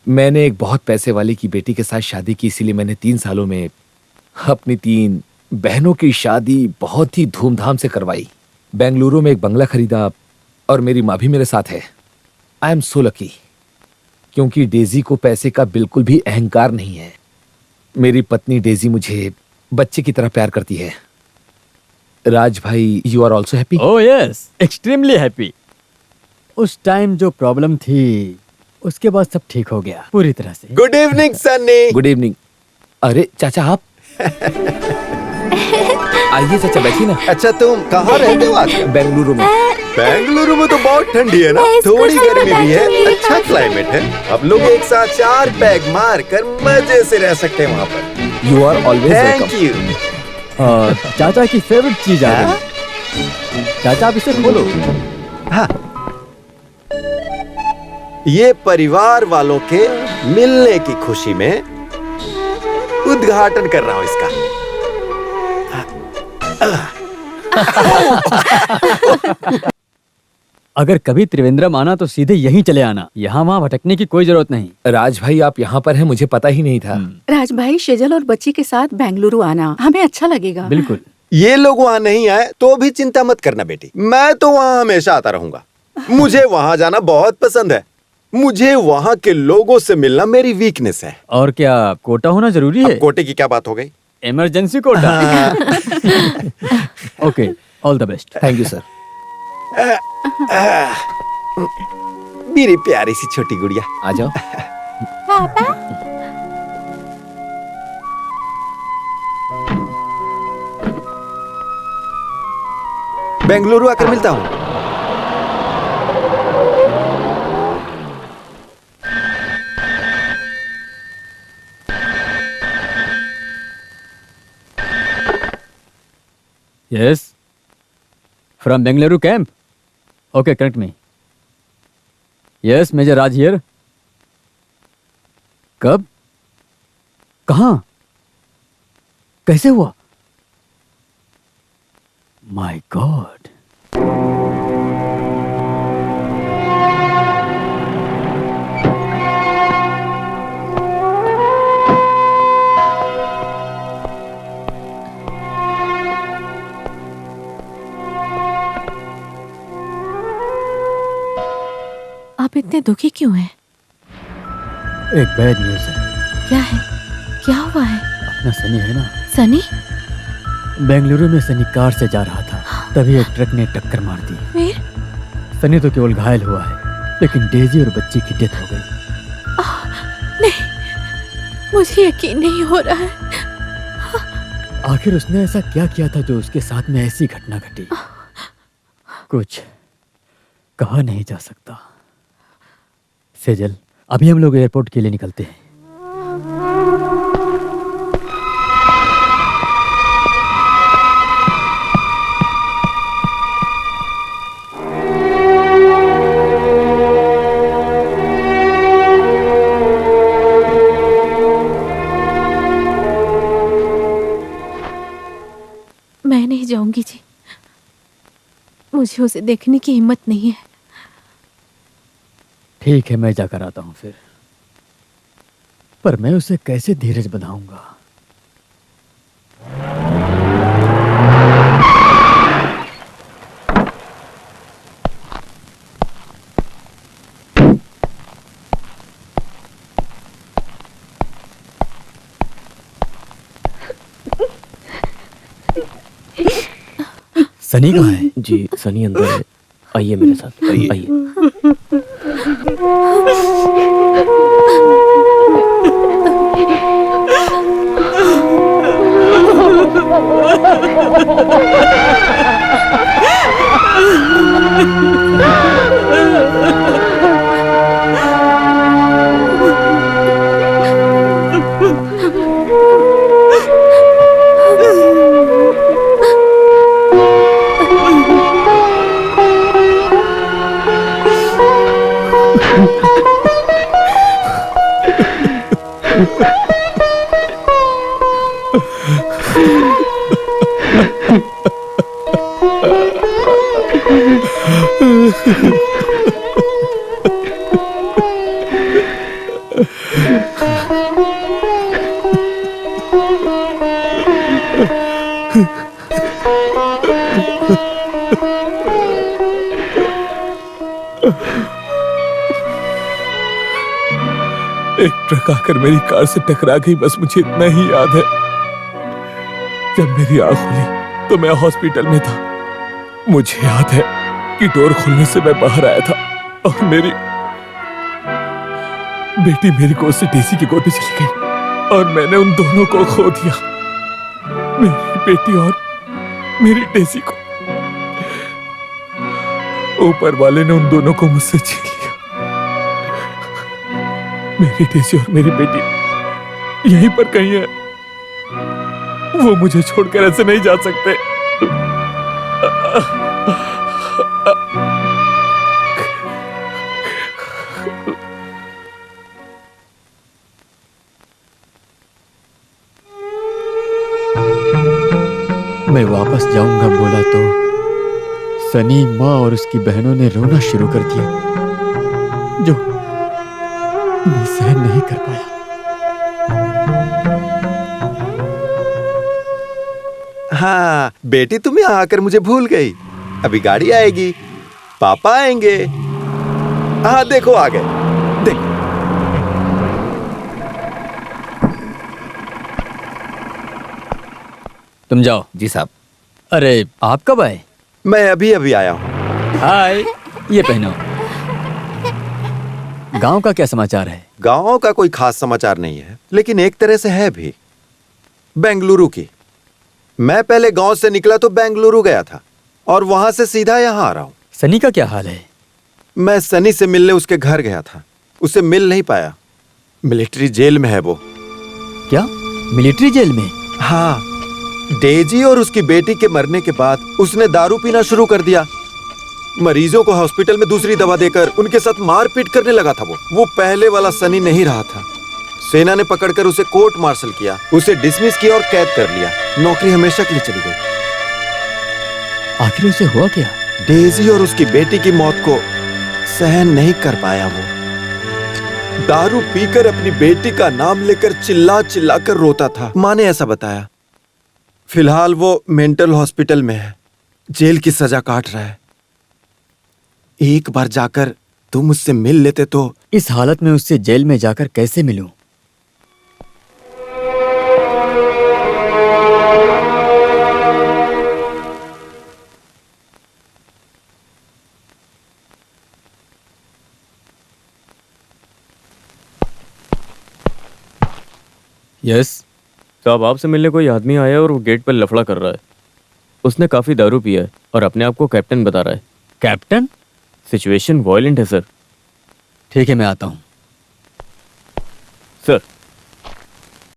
मैंने एक बहुत पैसे वाले की बेटी के साथ शादी की, इसीलिए मैंने 3 सालों में अपनी 3 बहनों की शादी बहुत ही धूमधाम से करवाई। बेंगलुरु में एक बंगला खरीदा और मेरी माँ भी मेरे साथ है। आई एम सो लकी, क्योंकि डेजी को पैसे का बिल्कुल भी अहंकार नहीं है। मेरी पत्नी डेजी मुझे बच्चे की तरह प्यार करती है। राज भाई, you are also happy? Oh yes, extremely happy. उस टाइम जो प्रॉब्लम थी उसके बाद सब ठीक हो गया पूरी तरह से। Good evening Sunny. Good evening. अरे चाचा आप आइए चाचा, बैठिए ना। अच्छा, तुम कहाँ रहते हो आजकल? बेंगलुरु में। बेंगलुरु में तो बहुत ठंडी है ना, थोड़ी गर्मी भी है, अच्छा क्लाइमेट है। अब लोग एक साथ 4 पैग मार कर मजे से रह सकते हैं वहाँ पर। You are always welcome. Thank you. चाचा की फेवरेट चीज आ गई। चाचा आप इसे खोलो। हाँ, ये परिवार वालों के मिलने की खुशी में उद्घाटन कर रहा हूँ इसका। अगर कभी त्रिवेंद्रम आना तो सीधे यहीं चले आना, यहाँ वहाँ भटकने की कोई जरूरत नहीं। राज भाई आप यहाँ पर हैं, मुझे पता ही नहीं था। राज भाई, शेजल और बच्ची के साथ बेंगलुरु आना, हमें अच्छा लगेगा। बिल्कुल। ये लोग वहाँ नहीं आए तो भी चिंता मत करना बेटी, मैं तो वहाँ हमेशा आता रहूंगा। मुझे वहाँ जाना बहुत पसंद है। मुझे वहाँ के लोगों से मिलना मेरी वीकनेस है। और क्या कोटा होना जरूरी है? अब कोटे की क्या बात हो गई? Emergency quota. Okay, all the best. Thank you sir. मेरी प्यारी सी छोटी गुड़िया, आ जाओ। बेंगलुरु आकर मिलता हूँ। Yes. From Bengaluru camp. Okay, correct me. Yes, Major Raj here. कब? कहाँ? कैसे हुआ? My God. आप इतने दुखी क्यों हैं? एक बैड न्यूज है। क्या है? क्या हुआ है? अपना सनी है ना, सनी? बेंगलुरु में सनी कार से जा रहा था, तभी एक ट्रक ने टक्कर मार दी। फिर? सनी तो केवल घायल हुआ है, लेकिन डेजी और बच्ची की डेथ हो गई। नहीं, मुझे यकीन नहीं हो रहा है। आखिर उसने ऐसा क्या किया था जो उसके साथ में ऐसी घटना घटी? कुछ कहा नहीं जा सकता। सेजल, अभी हम लोग एयरपोर्ट के लिए निकलते हैं। मैं नहीं जाऊंगी जी, मुझे उसे देखने की हिम्मत नहीं है। ठीक है, मैं जाकर आता हूं फिर, पर मैं उसे कैसे धीरज बंधाऊंगा? सनी कहाँ है? जी सनी अंदर है, आइए मेरे साथ, आइए। एक ट्रक आकर मेरी कार से टकरा गई, बस मुझे इतना ही याद है। जब मेरी आंख खुली तो मैं हॉस्पिटल में था। मुझे याद है कि डोर खुलने से मैं बाहर आया था और मेरी बेटी मेरी गोद से डेजी की गोद में चली गई और मैंने उन दोनों को खो दिया, मेरी बेटी और मेरी डेजी को। ऊपर वाले ने उन दोनों को मुझसे छीन लिया। मेरी डेजी और मेरी बेटी यहीं पर कहीं है। वो मुझे छोड़कर ऐसे नहीं जा सकते। मैं वापस जाऊंगा बोला तो सनी, माँ और उसकी बहनों ने रोना शुरू कर दिया, जो मैं सहन नहीं कर पाया। हाँ बेटी, तुम यहाँ आकर मुझे भूल गई। अभी गाड़ी आएगी, पापा आएंगे। हाँ देखो आ गए, देखो। तुम जाओ। जी साहब। अरे आप कब आए? मैं अभी अभी आया हूँ। हाय, ये पहनो। गांव का क्या समाचार है? गांव का कोई खास समाचार नहीं है, लेकिन एक तरह से है भी। बेंगलुरु की। मैं पहले गांव से निकला तो बेंगलुरु गया था और वहां से सीधा यहाँ आ रहा हूँ। सनी का क्या हाल है? मैं सनी से मिलने उसके घर गया था, उसे मिल नहीं पाया। मिलिट्री जेल में है वो। क्या मिलिट्री जेल में? हाँ, डेजी और उसकी बेटी के मरने के बाद उसने दारू पीना शुरू कर दिया। मरीजों को हॉस्पिटल में दूसरी दवा देकर उनके साथ मारपीट करने लगा था। वो पहले वाला सनी नहीं रहा था। सेना ने पकड़कर उसे कोर्ट मार्शल किया, उसे डिसमिस किया और कैद कर लिया। नौकरी हमेशा के लिए चली गई। आखिर उसे हुआ क्या? डेजी और उसकी बेटी की मौत को सहन नहीं कर पाया। वो दारू पीकर अपनी बेटी का नाम लेकर चिल्ला चिल्ला कर रोता था। माँ ने ऐसा बताया। फिलहाल वो मेंटल हॉस्पिटल में है, जेल की सजा काट रहा है। एक बार जाकर तुम उससे मिल लेते तो। इस हालत में उससे जेल में जाकर कैसे मिलूं? यस साहब, आपसे मिलने कोई आदमी आया और वो गेट पर लफड़ा कर रहा है। उसने काफी दारू पिया है और अपने आप को कैप्टन बता रहा है। कैप्टन? सिचुएशन वायलेंट है सर। ठीक है, मैं आता हूं। सर,